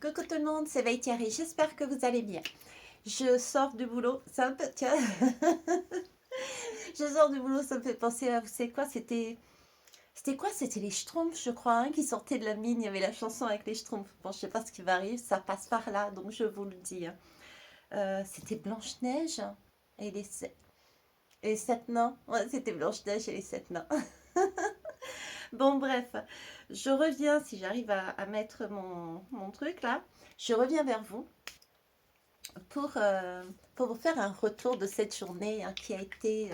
Coucou tout le monde, c'est Veille Thierry, j'espère que vous allez bien. Je sors du boulot, ça un peu, tiens, je sors du boulot, ça me fait penser à, vous savez quoi, c'était quoi? C'était les Schtroumpfs, je crois, hein, qui sortaient de la mine, il y avait la chanson avec les Schtroumpfs. Bon, je sais pas ce qui va arriver, ça passe par là, donc je vous le dis, hein. C'était Blanche-Neige et et les sept nains. Ouais, c'était Blanche-Neige et les sept nains. Bon, bref, je reviens, si j'arrive à mettre mon truc là, je reviens vers vous pour, euh, pour vous faire un retour de cette journée hein, qui a été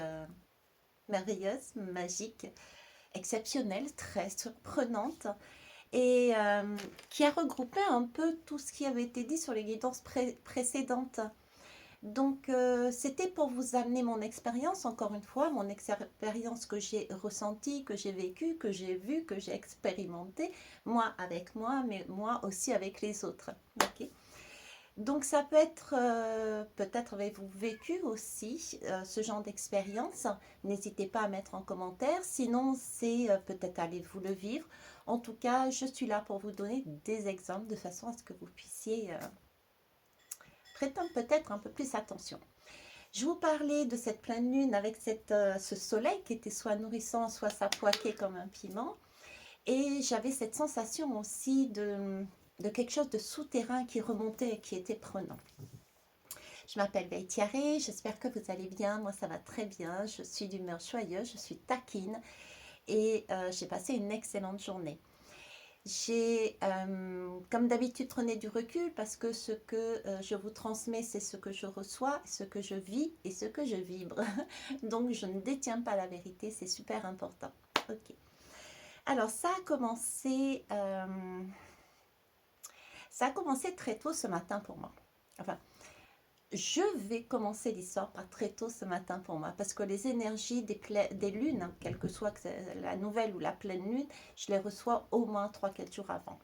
merveilleuse, magique, exceptionnelle, très surprenante et qui a regroupé un peu tout ce qui avait été dit sur les guidances précédentes. Donc, c'était pour vous amener mon expérience, encore une fois, mon expérience que j'ai ressentie, que j'ai vécue, que j'ai vue, que j'ai expérimentée, moi avec moi, mais moi aussi avec les autres. Ok. Donc ça peut être, peut-être avez-vous vécu aussi ce genre d'expérience. N'hésitez pas à mettre en commentaire. Sinon, c'est peut-être allez-vous le vivre. En tout cas, je suis là pour vous donner des exemples de façon à ce que vous puissiez prêter peut-être un peu plus attention. Je vous parlais de cette pleine lune avec ce soleil qui était soit nourrissant, soit s'appoquait comme un piment. Et j'avais cette sensation aussi de quelque chose de souterrain qui remontait et qui était prenant. Je m'appelle Veille Thierry, j'espère que vous allez bien. Moi, ça va très bien. Je suis d'humeur joyeuse, je suis taquine et j'ai passé une excellente journée. J'ai, comme d'habitude, prenez du recul parce que ce que je vous transmets, c'est ce que je reçois, ce que je vis et ce que je vibre. Donc, je ne détiens pas la vérité, c'est super important. Ok. Alors, ça a commencé très tôt ce matin pour moi. Enfin, je vais commencer l'histoire par très tôt ce matin pour moi, parce que les énergies des lunes, hein, quelle que soit que la nouvelle ou la pleine lune, je les reçois au moins 3 4 jours avant.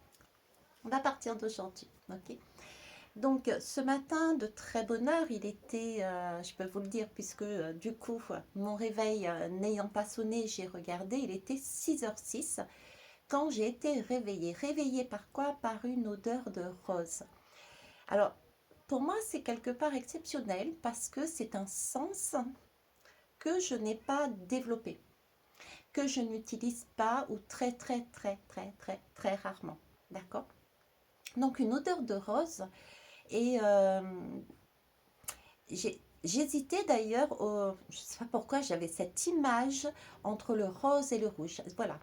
On va partir d'aujourd'hui, ok. Donc ce matin, de très bonne heure, il était, je peux vous le dire, puisque du coup, mon réveil n'ayant pas sonné, j'ai regardé, il était 6h06 quand j'ai été réveillée. Réveillée par quoi? Par une odeur de rose. Alors, pour moi, c'est quelque part exceptionnel parce que c'est un sens que je n'ai pas développé, que je n'utilise pas ou très très très très très très rarement. D'accord. Donc une odeur de rose et j'hésitais d'ailleurs, je ne sais pas pourquoi j'avais cette image entre le rose et le rouge. Voilà,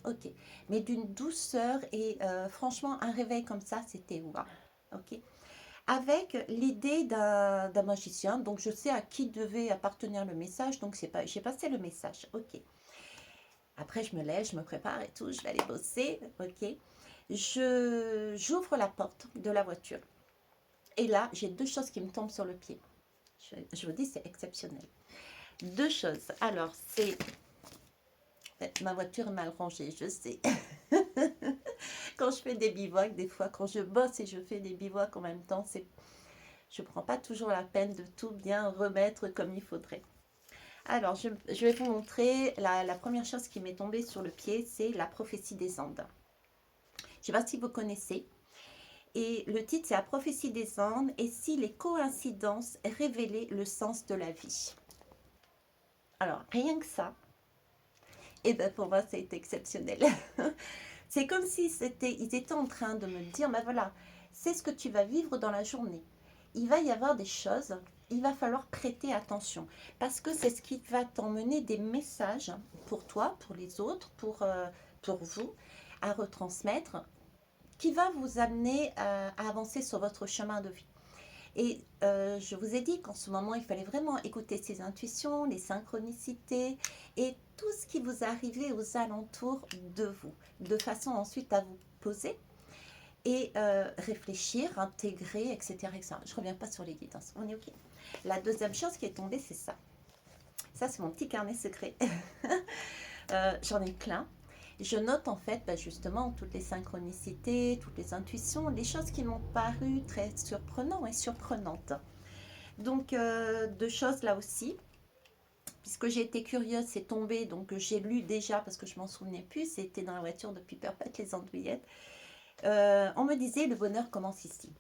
ok. Mais d'une douceur et franchement un réveil comme ça, c'était waouh. Ok. Avec l'idée d'un magicien. Donc, je sais à qui devait appartenir le message. Donc, j'ai passé le message. OK. Après, je me lève, je me prépare et tout. Je vais aller bosser. OK. J'ouvre la porte de la voiture. Et là, j'ai deux choses qui me tombent sur le pied. Je vous dis, c'est exceptionnel. Deux choses. Alors, c'est... Ma voiture est mal rangée, je sais. Quand je fais des bivouacs, des fois, quand je bosse et je fais des bivouacs en même temps, je ne prends pas toujours la peine de tout bien remettre comme il faudrait. Alors, je vais vous montrer la première chose qui m'est tombée sur le pied, c'est la prophétie des Andes. Je ne sais pas si vous connaissez. Et le titre, c'est la prophétie des Andes et si les coïncidences révélaient le sens de la vie. Alors, rien que ça, et ben pour moi, c'est exceptionnel. C'est comme si ils étaient en train de me dire, ben voilà, c'est ce que tu vas vivre dans la journée. Il va y avoir des choses, il va falloir prêter attention parce que c'est ce qui va t'emmener des messages pour toi, pour les autres, pour vous, à retransmettre, qui va vous amener à avancer sur votre chemin de vie. Et je vous ai dit qu'en ce moment, il fallait vraiment écouter ses intuitions, les synchronicités et tout ce qui vous arrivait aux alentours de vous, de façon ensuite à vous poser et réfléchir, intégrer, etc., etc. Je ne reviens pas sur les guidances, on est OK. La deuxième chose qui est tombée, c'est ça. Ça, c'est mon petit carnet secret. J'en ai plein. Je note en fait justement toutes les synchronicités, toutes les intuitions, les choses qui m'ont paru très surprenantes et surprenantes. Donc, deux choses là aussi. Puisque j'ai été curieuse, c'est tombé, donc j'ai lu déjà parce que je m'en souvenais plus. C'était dans la voiture depuis Perpète les Andouillettes. On me disait, le bonheur commence ici.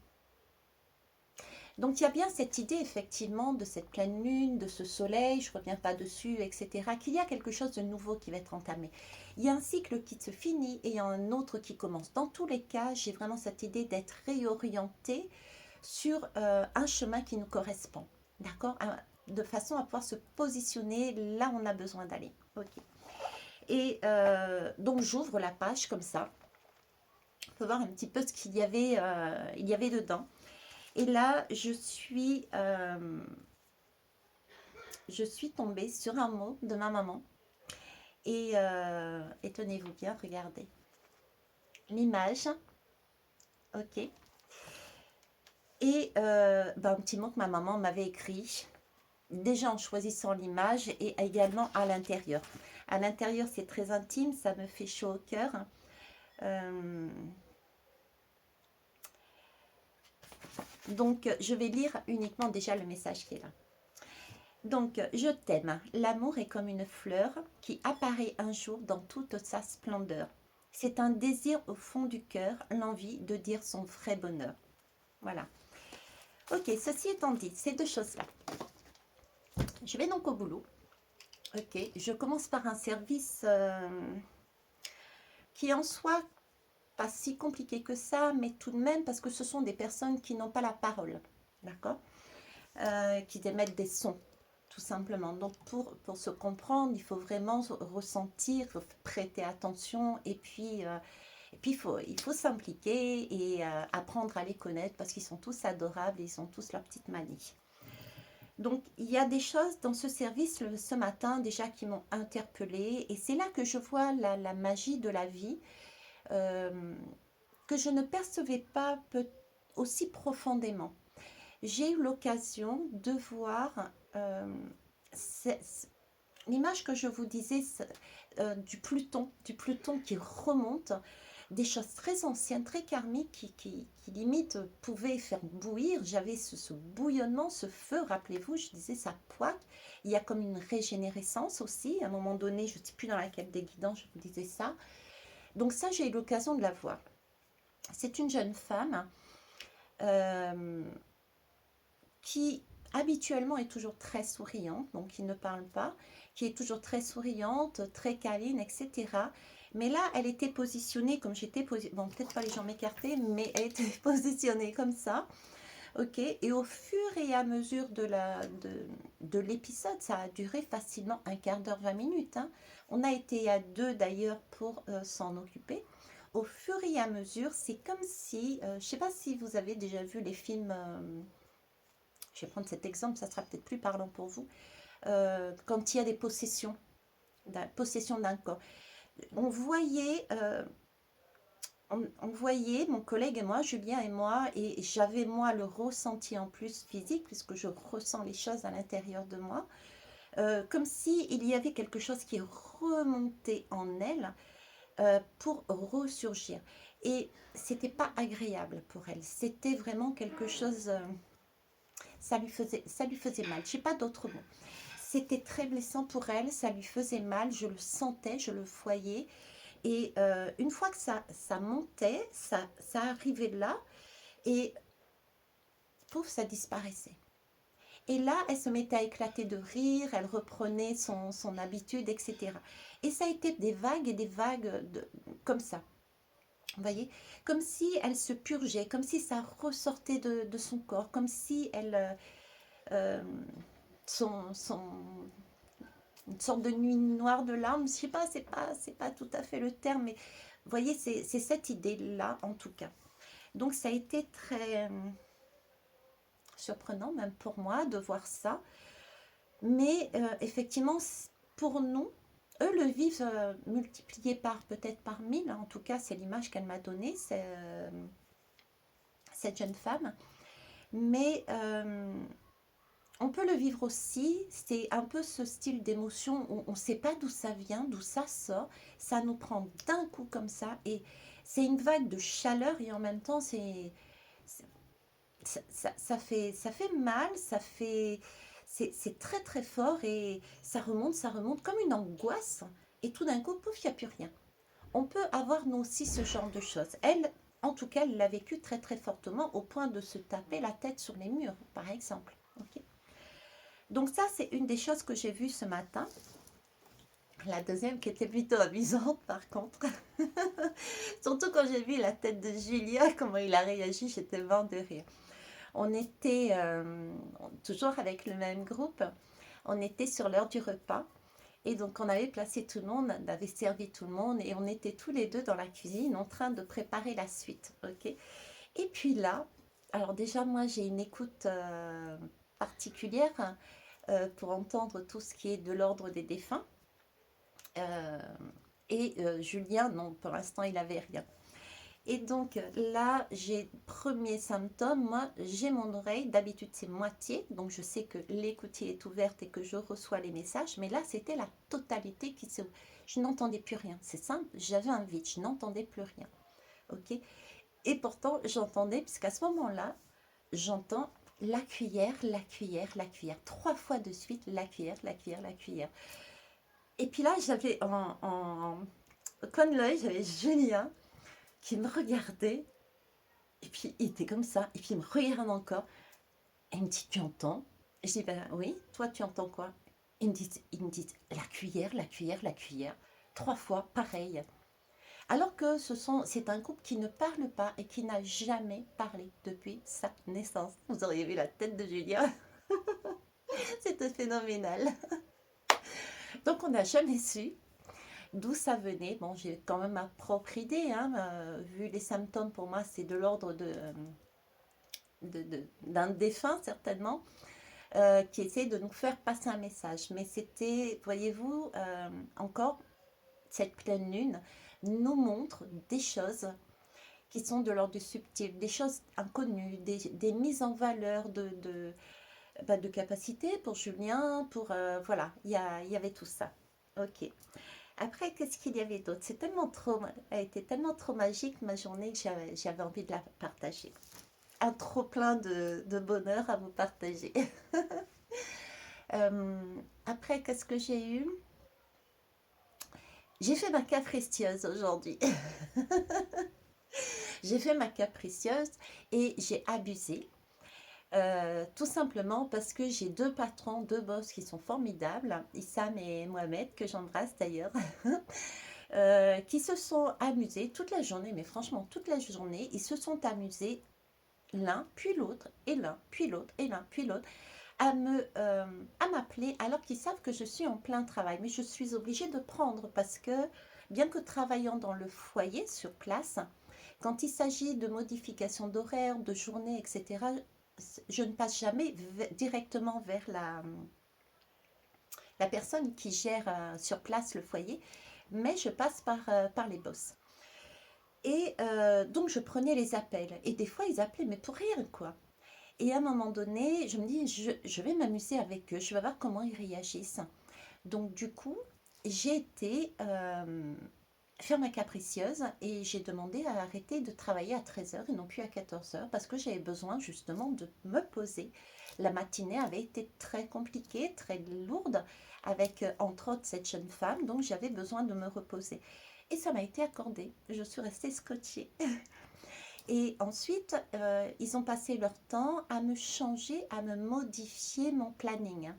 Donc il y a bien cette idée effectivement de cette pleine lune, de ce soleil, je ne reviens pas dessus, etc., qu'il y a quelque chose de nouveau qui va être entamé. Il y a un cycle qui se finit et il y a un autre qui commence. Dans tous les cas, j'ai vraiment cette idée d'être réorienté sur un chemin qui nous correspond, d'accord? De façon à pouvoir se positionner là où on a besoin d'aller. Ok. Et donc j'ouvre la page comme ça, pour voir un petit peu ce qu'il il y avait dedans. Et là, je suis tombée sur un mot de ma maman. Et tenez-vous bien, regardez. L'image, ok. Et un petit mot que ma maman m'avait écrit, déjà en choisissant l'image et également à l'intérieur. À l'intérieur, c'est très intime, ça me fait chaud au cœur. Donc, je vais lire uniquement déjà le message qui est là. Donc, je t'aime. L'amour est comme une fleur qui apparaît un jour dans toute sa splendeur. C'est un désir au fond du cœur, l'envie de dire son vrai bonheur. Voilà. Ok, ceci étant dit, ces deux choses-là. Je vais donc au boulot. Ok, je commence par un service qui en soi pas si compliqué que ça, mais tout de même parce que ce sont des personnes qui n'ont pas la parole, d'accord, qui émettent des sons, tout simplement. Donc pour se comprendre, il faut vraiment ressentir, il faut prêter attention et puis il faut s'impliquer et apprendre à les connaître parce qu'ils sont tous adorables et ils ont tous leurs petites manies. Donc, il y a des choses dans ce service ce matin déjà qui m'ont interpellée et c'est là que je vois la magie de la vie euh, que je ne percevais pas aussi profondément. J'ai eu l'occasion de voir l'image que je vous disais du Pluton qui remonte, des choses très anciennes, très karmiques qui limite pouvaient faire bouillir. J'avais ce bouillonnement, ce feu, rappelez-vous, je disais ça poique. Il y a comme une régénérescence aussi. À un moment donné, je ne sais plus dans laquelle des guidants, je vous disais ça. Donc ça, j'ai eu l'occasion de la voir. C'est une jeune femme euh, qui habituellement est toujours très souriante, donc qui ne parle pas, qui est toujours très souriante, très câline, etc. Mais là, elle était positionnée comme j'étais positionnée, bon, peut-être pas les jambes écartées, mais elle était positionnée comme ça, ok. Et au fur et à mesure de l'épisode, ça a duré facilement un quart d'heure, 20 minutes. Hein. On a été à deux d'ailleurs pour s'en occuper. Au fur et à mesure, c'est comme si, je ne sais pas si vous avez déjà vu les films, je vais prendre cet exemple, ça sera peut-être plus parlant pour vous, quand il y a des possessions, possession d'un corps. On voyait, on voyait, mon collègue et moi, Julien et moi, et j'avais moi le ressenti en plus physique, puisque je ressens les choses à l'intérieur de moi, comme s'il y avait quelque chose qui remontait en elle pour ressurgir. Et c'était pas agréable pour elle. C'était vraiment quelque chose, ça lui faisait mal. Je n'ai pas d'autre mot. C'était très blessant pour elle, ça lui faisait mal, je le sentais, je le voyais. Et une fois que ça montait, ça arrivait là, et pouf, ça disparaissait. Et là, elle se mettait à éclater de rire, elle reprenait son habitude, etc. Et ça a été des vagues et des vagues comme ça. Vous voyez, comme si elle se purgeait, comme si ça ressortait de son corps, comme si elle, euh, son, une sorte de nuit noire de larmes, je sais pas, c'est pas tout à fait le terme, mais vous voyez, c'est cette idée-là en tout cas. Donc ça a été très surprenant même pour moi de voir ça, mais effectivement pour nous, eux le vivent multiplié par peut-être par 1000, en tout cas c'est l'image qu'elle m'a donnée, cette jeune femme, mais on peut le vivre aussi, c'est un peu ce style d'émotion où on ne sait pas d'où ça vient, d'où ça sort, ça nous prend d'un coup comme ça, et c'est une vague de chaleur, et en même temps, ça fait mal, c'est très très fort, et ça remonte comme une angoisse, et tout d'un coup, pouf, il n'y a plus rien. On peut avoir nous aussi ce genre de choses. Elle, En tout cas, il l'a vécu très très fortement au point de se taper la tête sur les murs, par exemple. Ok. Donc ça, c'est une des choses que j'ai vues ce matin. La deuxième qui était plutôt amusante par contre. Surtout quand j'ai vu la tête de Julien, comment il a réagi, j'étais mort de rire. On était toujours avec le même groupe, on était sur l'heure du repas. Et donc on avait placé tout le monde, on avait servi tout le monde et on était tous les deux dans la cuisine en train de préparer la suite. Ok. Et puis là, alors déjà moi j'ai une écoute particulière pour entendre tout ce qui est de l'ordre des défunts. Euh, Julien, non, pour l'instant, il n'avait rien. Et donc là, j'ai premier symptôme, moi, j'ai mon oreille, d'habitude c'est moitié, donc je sais que l'écoutille est ouverte et que je reçois les messages, mais là, c'était la totalité qui se... Je n'entendais plus rien, c'est simple, j'avais un vide, je n'entendais plus rien, ok. Et pourtant, j'entendais, puisqu'à ce moment-là, j'entends la cuillère, la cuillère, la cuillère, 3 fois de suite, la cuillère, la cuillère, la cuillère. Et puis là, j'avais au coin de l'œil, j'avais Julien qui me regardait. Et puis il était comme ça. Et puis il me regarde encore. Et il me dit, tu entends? Je dis, ben oui, toi tu entends quoi? Il me dit, la cuillère, la cuillère, la cuillère. 3 fois, pareil. Alors que c'est un couple qui ne parle pas et qui n'a jamais parlé depuis sa naissance. Vous auriez vu la tête de Julien. C'était phénoménal. Donc on n'a jamais su d'où ça venait. Bon, j'ai quand même ma propre idée, hein, vu les symptômes, pour moi, c'est de l'ordre d'un défunt, certainement, qui essaie de nous faire passer un message. Mais c'était, voyez-vous, encore, cette pleine lune nous montre des choses qui sont de l'ordre du subtil, des choses inconnues, des mises en valeur de capacité pour Julien, pour... voilà, il y avait tout ça. Ok. Après, qu'est-ce qu'il y avait d'autre? C'est tellement trop, elle était tellement trop magique ma journée que j'avais envie de la partager. Un trop plein de bonheur à vous partager. Après, qu'est-ce que j'ai eu? J'ai fait ma capricieuse aujourd'hui. J'ai fait ma capricieuse et j'ai abusé. Tout simplement parce que j'ai 2 patrons, 2 boss qui sont formidables, Issam et Mohamed, que j'embrasse d'ailleurs. Qui se sont amusés toute la journée, mais franchement toute la journée, ils se sont amusés l'un puis l'autre, et l'un puis l'autre, et l'un puis l'autre, à m'appeler alors qu'ils savent que je suis en plein travail. Mais je suis obligée de prendre parce que, bien que travaillant dans le foyer sur place, quand il s'agit de modification d'horaire, de journée, etc., je ne passe jamais directement vers la personne qui gère sur place le foyer, mais je passe par les boss. Et donc, je prenais les appels. Et des fois, ils appelaient, mais pour rien, quoi. Et à un moment donné, je me dis, je vais m'amuser avec eux, je vais voir comment ils réagissent. Donc, du coup, j'ai été faire ma capricieuse et j'ai demandé à arrêter de travailler à 13h et non plus à 14h parce que j'avais besoin justement de me poser. La matinée avait été très compliquée, très lourde, avec entre autres cette jeune femme, donc j'avais besoin de me reposer. Et ça m'a été accordé. Je suis restée scotchée. Et ensuite, ils ont passé leur temps à me changer, à me modifier mon planning.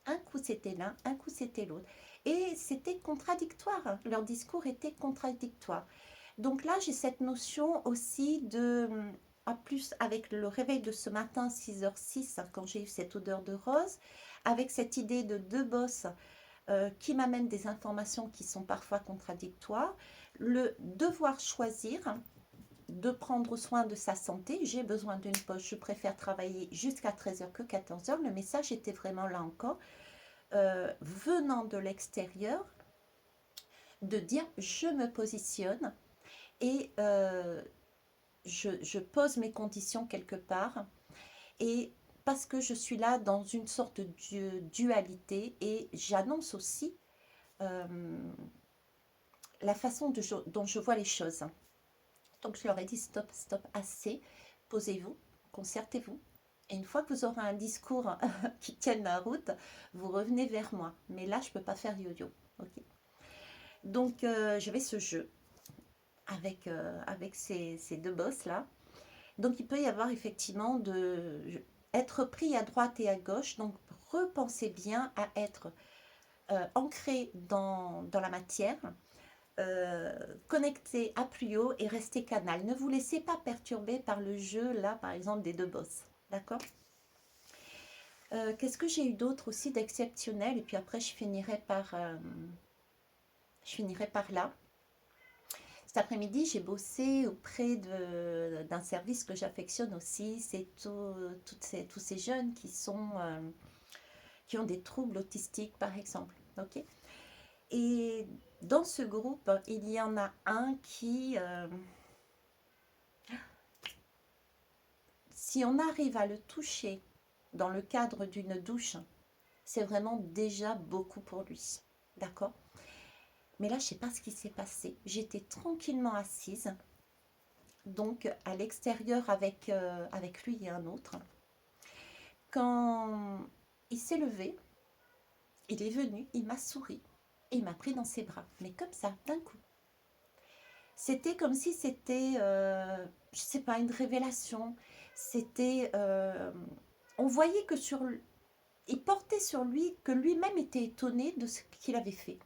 Un coup c'était l'un, un coup c'était l'autre. Et c'était contradictoire, leur discours était contradictoire. Donc là, j'ai cette notion aussi de, en plus avec le réveil de ce matin, 6h06, quand j'ai eu cette odeur de rose, avec cette idée de 2 boss qui m'amènent des informations qui sont parfois contradictoires, le devoir choisir de prendre soin de sa santé. J'ai besoin d'une pause, je préfère travailler jusqu'à 13h que 14h. Le message était vraiment là encore, venant de l'extérieur, de dire je me positionne et je pose mes conditions quelque part. Et parce que je suis là dans une sorte de dualité et j'annonce aussi la façon dont je vois les choses. Donc je leur ai dit stop, stop, assez, posez-vous, concertez-vous. Et une fois que vous aurez un discours qui tienne la route, vous revenez vers moi. Mais là, je ne peux pas faire yo-yo. Okay. Donc j'avais ce jeu. avec ces deux bosses-là. Donc il peut y avoir effectivement être pris à droite et à gauche. Donc repensez bien à être ancré dans la matière, euh, connecté à plus haut et restez canal. Ne vous laissez pas perturber par le jeu, là, par exemple, des deux bosses. D'accord. Qu'est-ce que j'ai eu d'autre aussi d'exceptionnel? Et puis après, je finirai par là. Cet après-midi, j'ai bossé auprès d'un service que j'affectionne aussi. C'est tous ces jeunes qui ont des troubles autistiques, par exemple. Ok. Et dans ce groupe, il y en a un si on arrive à le toucher dans le cadre d'une douche, c'est vraiment déjà beaucoup pour lui. D'accord. Mais là, je ne sais pas ce qui s'est passé. J'étais tranquillement assise, donc à l'extérieur avec lui et un autre. Quand il s'est levé, il est venu, il m'a souri et il m'a pris dans ses bras. Mais comme ça, d'un coup. C'était comme si c'était, je sais pas, une révélation. C'était, on voyait que il portait sur lui, que lui-même était étonné de ce qu'il avait fait.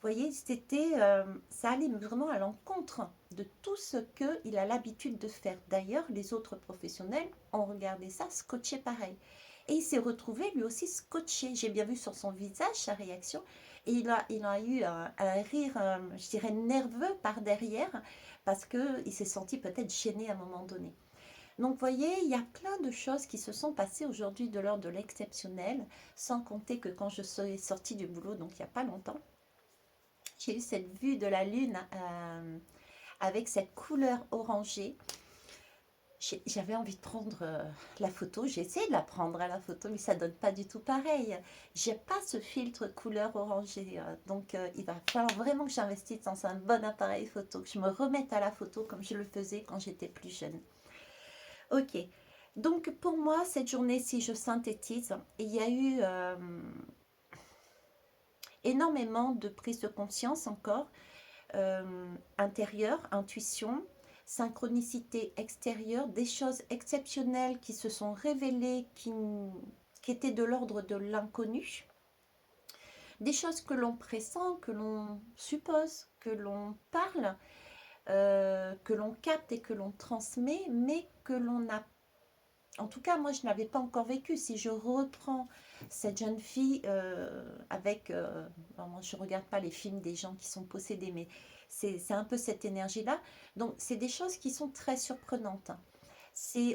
Vous voyez, ça allait vraiment à l'encontre de tout ce qu'il a l'habitude de faire. D'ailleurs, les autres professionnels ont regardé ça, scotché pareil. Et il s'est retrouvé lui aussi scotché. J'ai bien vu sur son visage sa réaction. Et il a eu un rire, je dirais, nerveux par derrière, parce qu'il s'est senti peut-être gêné à un moment donné. Donc, vous voyez, il y a plein de choses qui se sont passées aujourd'hui de l'ordre de l'exceptionnel, sans compter que quand je suis sortie du boulot, donc il n'y a pas longtemps, j'ai eu cette vue de la lune avec cette couleur orangée. J'avais envie de prendre la photo. J'ai essayé de la prendre à la photo, mais ça donne pas du tout pareil. J'ai pas ce filtre couleur orangée. Donc, il va falloir vraiment que j'investisse dans un bon appareil photo, que je me remette à la photo comme je le faisais quand j'étais plus jeune. Ok. Donc, pour moi, cette journée, si je synthétise, il y a eu énormément de prise de conscience encore. Intérieure, intuition, synchronicité extérieure, des choses exceptionnelles qui se sont révélées, qui étaient de l'ordre de l'inconnu, des choses que l'on pressent, que l'on suppose, que l'on parle, que l'on capte et que l'on transmet, mais que l'on a... En tout cas, moi, je n'avais pas encore vécu. Si je reprends cette jeune fille bon, moi, je ne regarde pas les films des gens qui sont possédés, mais c'est un peu cette énergie-là. Donc, c'est des choses qui sont très surprenantes.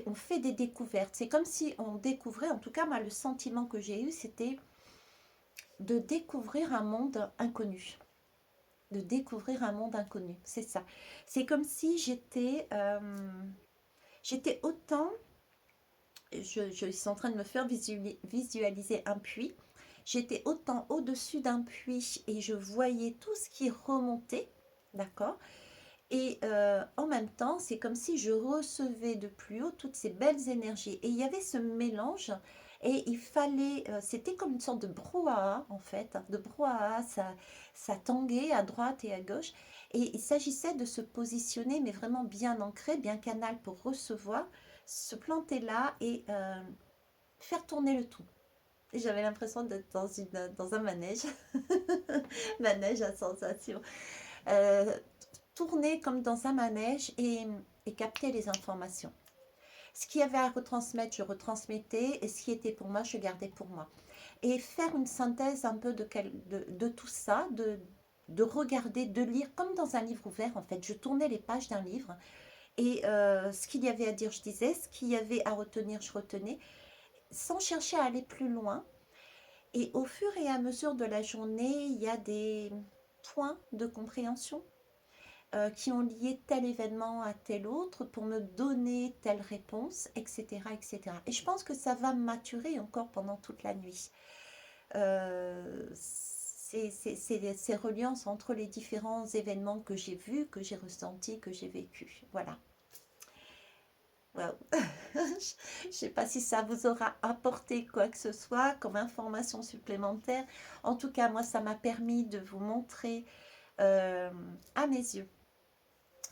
On fait des découvertes. C'est comme si on découvrait, en tout cas, moi, le sentiment que j'ai eu, c'était de découvrir un monde inconnu. De découvrir un monde inconnu, c'est ça. C'est comme si j'étais autant je suis en train de me faire visualiser un puits. J'étais autant au-dessus d'un puits et je voyais tout ce qui remontait, d'accord. Et en même temps, c'est comme si je recevais de plus haut toutes ces belles énergies. Et il y avait ce mélange et c'était comme une sorte de brouhaha en fait, de brouhaha, ça tanguait à droite et à gauche. Et il s'agissait de se positionner, mais vraiment bien ancré, bien canal pour recevoir, se planter là et faire tourner le tout. Et j'avais l'impression d'être dans un manège, manège à sensation. Euh, Tourner comme dans un manège et capter les informations. Ce qu'il y avait à retransmettre, je retransmettais, et ce qui était pour moi, je gardais pour moi. Et faire une synthèse un peu de tout ça, de regarder, de lire, comme dans un livre ouvert en fait. Je tournais les pages d'un livre, et ce qu'il y avait à dire, je disais, ce qu'il y avait à retenir, je retenais, sans chercher à aller plus loin. Et au fur et à mesure de la journée, il y a des points de compréhension qui ont lié tel événement à tel autre pour me donner telle réponse, etc., etc. Et je pense que ça va maturer encore pendant toute la nuit. Ces reliances entre les différents événements que j'ai vus, que j'ai ressentis, que j'ai vécus. Voilà. Wow. Je ne sais pas si ça vous aura apporté quoi que ce soit comme information supplémentaire. En tout cas, moi, ça m'a permis de vous montrer à mes yeux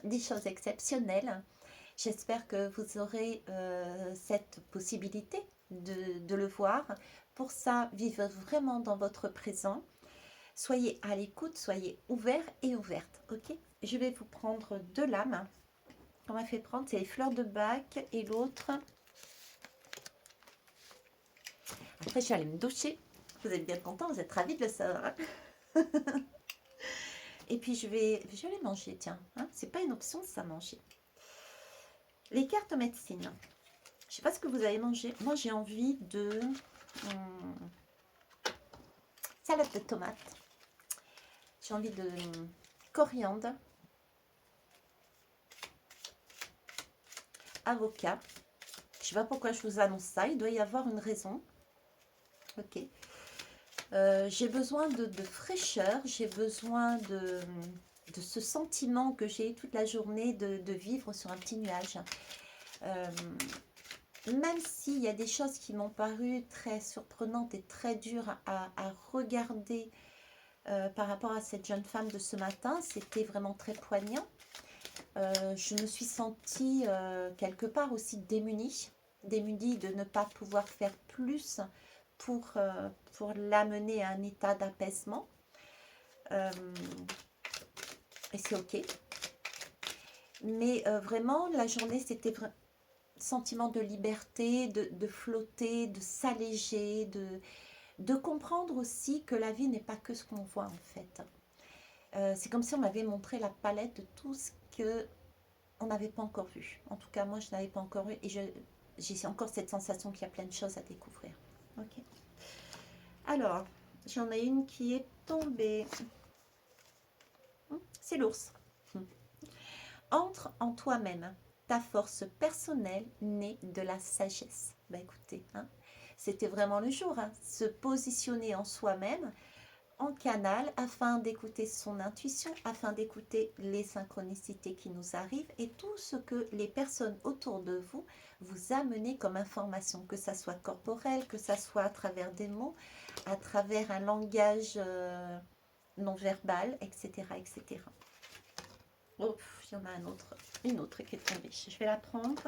des choses exceptionnelles. J'espère que vous aurez cette possibilité de le voir. Pour ça, vivez vraiment dans votre présent. Soyez à l'écoute, soyez ouverts et ouvertes. Ok? Je vais vous prendre deux lames. On m'a fait prendre, c'est les fleurs de bac et l'autre. Après, je suis allée me doucher. Vous êtes bien contents, vous êtes ravis de le savoir. Et puis, je vais aller manger, tiens. Hein, c'est pas une option, ça, manger. Les cartes médecine. Je sais pas ce que vous avez mangé. Moi, j'ai envie de salade de tomates. J'ai envie de coriandre, avocat. Je sais pas pourquoi je vous annonce ça. Il doit y avoir une raison. Ok. J'ai besoin de fraîcheur. J'ai besoin de ce sentiment que j'ai toute la journée de vivre sur un petit nuage. Même s'il y a des choses qui m'ont paru très surprenantes et très dures à regarder par rapport à cette jeune femme de ce matin, c'était vraiment très poignant. Je me suis sentie quelque part aussi démunie de ne pas pouvoir faire plus pour l'amener à un état d'apaisement. Et c'est ok. Mais vraiment, la journée, c'était sentiment de liberté, de flotter, de s'alléger, de comprendre aussi que la vie n'est pas que ce qu'on voit en fait. C'est comme si on m'avait montré la palette de tout ce que on n'avait pas encore vu. En tout cas, moi, je n'avais pas encore vu et j'ai encore cette sensation qu'il y a plein de choses à découvrir. Ok. Alors, j'en ai une qui est tombée. C'est l'ours. Entre en toi-même. Ta force personnelle née de la sagesse. Ben écoutez, hein, c'était vraiment le jour. Hein, se positionner en soi-même, en canal, afin d'écouter son intuition, afin d'écouter les synchronicités qui nous arrivent et tout ce que les personnes autour de vous vous amenez comme information, que ça soit corporel, que ça soit à travers des mots, à travers un langage non verbal, etc., etc. Oh, il y en a une autre qui est tombée. Je vais la prendre.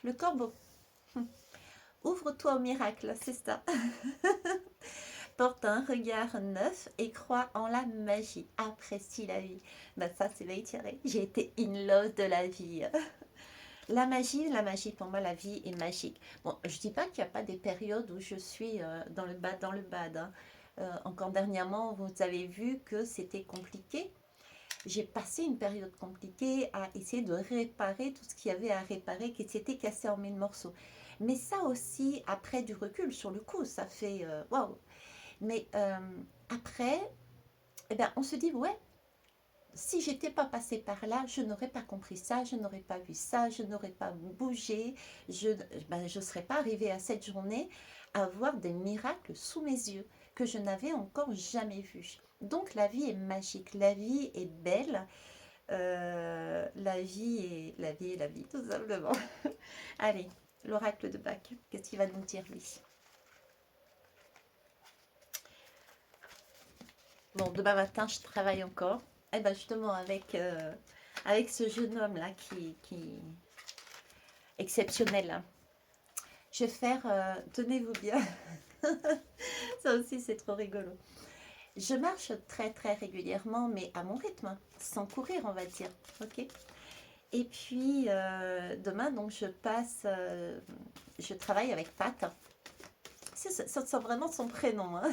Le corbeau. Ouvre-toi au miracle, c'est ça. Porte un regard neuf et crois en la magie. Apprécie la vie. Ben ça, c'est Vaïtiré. J'ai été in love de la vie. La magie, pour moi, la vie est magique. Bon, je dis pas qu'il n'y a pas des périodes où je suis dans le bad. Hein. Encore dernièrement, vous avez vu que c'était compliqué. J'ai passé une période compliquée à essayer de réparer tout ce qu'il y avait à réparer, qui s'était cassé en mille morceaux. Mais ça aussi, après du recul, sur le coup, ça fait waouh. Mais après, eh ben, on se dit, ouais, si j'étais pas passée par là, je n'aurais pas compris ça, je n'aurais pas vu ça, je n'aurais pas bougé, je ne serais pas arrivée à cette journée à voir des miracles sous mes yeux que je n'avais encore jamais vus. Donc la vie est magique, la vie est belle, la vie est la vie, tout simplement. Allez, l'oracle de Bach, qu'est-ce qu'il va nous dire lui? Bon, demain matin, je travaille encore. Et ben justement, avec ce jeune homme-là qui exceptionnel. Hein. Je vais faire, tenez-vous bien, ça aussi c'est trop rigolo. Je marche très très régulièrement, mais à mon rythme, sans courir, on va dire. Ok. Et puis demain, donc je travaille avec Pat. C'est vraiment son prénom. Hein.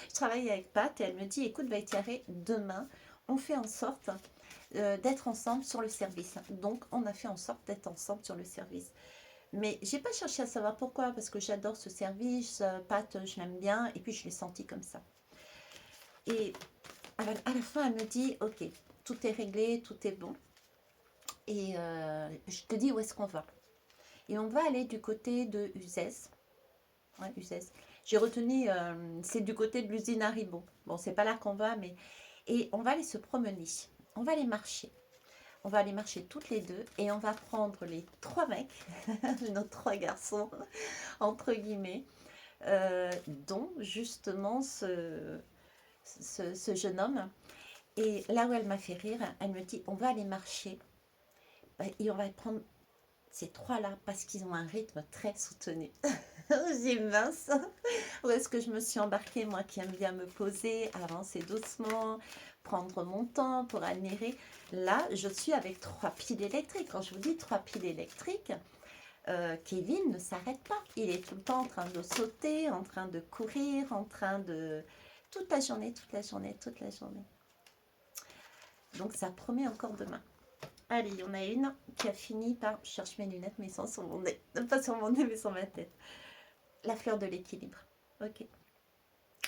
Je travaille avec Pat et elle me dit, écoute, Vaïtiaré, demain, on fait en sorte d'être ensemble sur le service. Donc, on a fait en sorte d'être ensemble sur le service. Mais j'ai pas cherché à savoir pourquoi, parce que j'adore ce service, Pat, je l'aime bien, et puis je l'ai senti comme ça. Et à la fin, elle me dit, ok, tout est réglé, tout est bon. Et je te dis où est-ce qu'on va. Et on va aller du côté de Uzès. Ouais, Uzès. J'ai retenu, c'est du côté de l'usine Haribo. Bon, c'est pas là qu'on va, mais... Et on va aller se promener. On va aller marcher. On va aller marcher toutes les deux et on va prendre les trois mecs, nos trois garçons, entre guillemets, dont justement ce jeune homme. Et là où elle m'a fait rire, elle me dit, on va aller marcher et on va prendre ces trois-là parce qu'ils ont un rythme très soutenu. J'ai dit, mince, où est-ce que je me suis embarquée, moi qui aime bien me poser, avancer doucement, prendre mon temps pour admirer. Là, je suis avec trois piles électriques. Quand je vous dis trois piles électriques, Kevin ne s'arrête pas. Il est tout le temps en train de sauter, en train de courir, en train de... Toute la journée, toute la journée, toute la journée. Donc ça promet encore demain. Allez, il y en a une qui a fini par... Je cherche mes lunettes, mais ils sont sur mon nez. Pas sur mon nez, mais sur ma tête. La fleur de l'équilibre. Ok.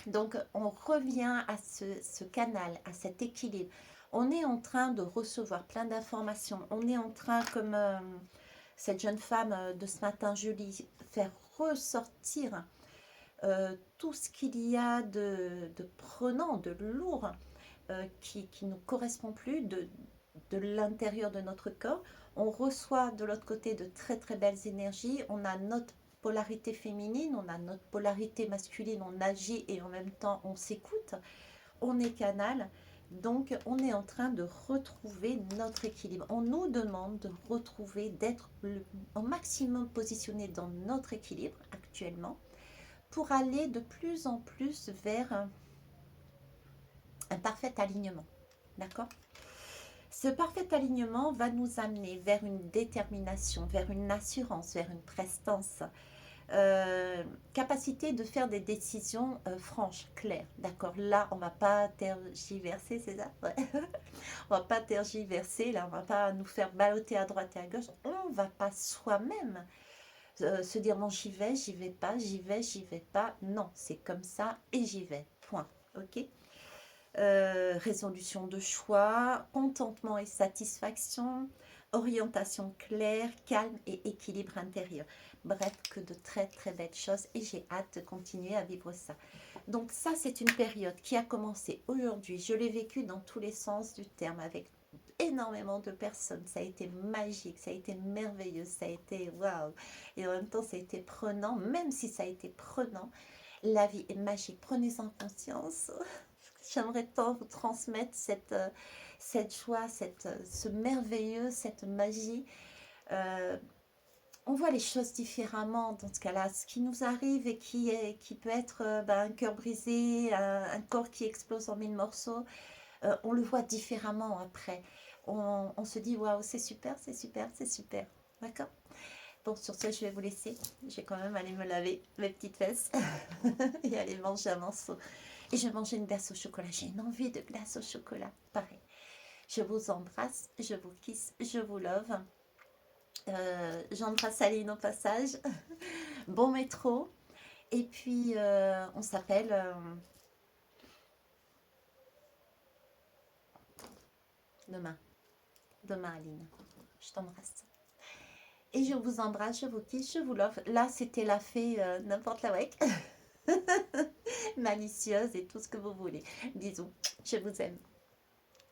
Donc on revient à ce canal, à cet équilibre. On est en train de recevoir plein d'informations. On est en train, comme cette jeune femme de ce matin, Julie, faire ressortir tout ce qu'il y a de prenant, de lourd, qui ne nous correspond plus de l'intérieur de notre corps. On reçoit de l'autre côté de très très belles énergies. On a notre polarité féminine, on a notre polarité masculine, on agit et en même temps on s'écoute. On est canal. Donc, on est en train de retrouver notre équilibre. On nous demande de retrouver, d'être au maximum positionné dans notre équilibre actuellement pour aller de plus en plus vers un parfait alignement. D'accord? Ce parfait alignement va nous amener vers une détermination, vers une assurance, vers une prestance, capacité de faire des décisions franches, claires. D'accord? Là, on ne va pas tergiverser, c'est ça? Ouais. On ne va pas tergiverser, là, on ne va pas nous faire balloter à droite et à gauche. On ne va pas soi-même se dire non, j'y vais pas, j'y vais pas. Non, c'est comme ça et j'y vais. Point. Ok? Résolution de choix, contentement et satisfaction, orientation claire, calme et équilibre intérieur. Bref, que de très très belles choses et j'ai hâte de continuer à vivre ça. Donc ça, c'est une période qui a commencé aujourd'hui. Je l'ai vécu dans tous les sens du terme avec énormément de personnes. Ça a été magique, ça a été merveilleux, ça a été waouh. Et en même temps, ça a été prenant, même si ça a été prenant. La vie est magique, prenez-en conscience. J'aimerais tant vous transmettre cette joie, ce merveilleux, cette magie. Euh, on voit les choses différemment dans ce cas-là. Ce qui nous arrive et qui peut être un cœur brisé, un corps qui explose en mille morceaux, on le voit différemment après. On se dit waouh, c'est super, c'est super, c'est super. D'accord? Bon, sur ce, je vais vous laisser. Je vais quand même aller me laver mes petites fesses et aller manger un morceau. Et je vais manger une glace au chocolat. J'ai une envie de glace au chocolat. Pareil. Je vous embrasse, je vous kiss, je vous love. J'embrasse Aline au passage. Bon métro. Et puis, on s'appelle demain. Demain, Aline. Je t'embrasse. Et je vous embrasse, je vous kiss, je vous love. Là, c'était la fée n'importe la wec. Malicieuse et tout ce que vous voulez. Bisous. Je vous aime.